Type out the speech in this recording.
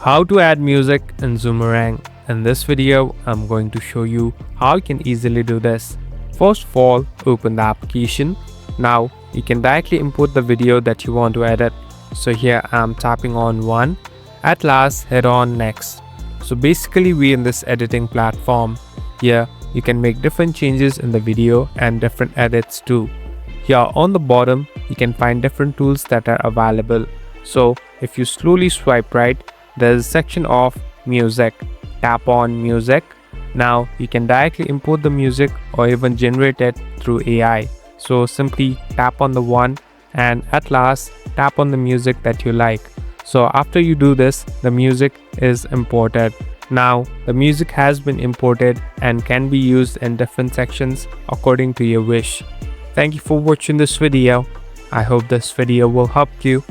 How to add music in Zoomerang. In this video, I'm going to show you how you can easily do this. First of all, open the application. Now, you can directly import the video that you want to edit. So here I'm tapping on one. At last, hit on next. So basically we're in this editing platform. Here, you can make different changes in the video and different edits too. Here on the bottom, you can find different tools that are available. So if you slowly swipe right, there's a section of music. Tap on music. Now you can directly import the music or even generate it through AI. So simply tap on the one and at last tap on the music that you like. So after you do this, the music is imported. Now the music has been imported and can be used in different sections according to your wish. Thank you for watching this video. I hope this video will help you.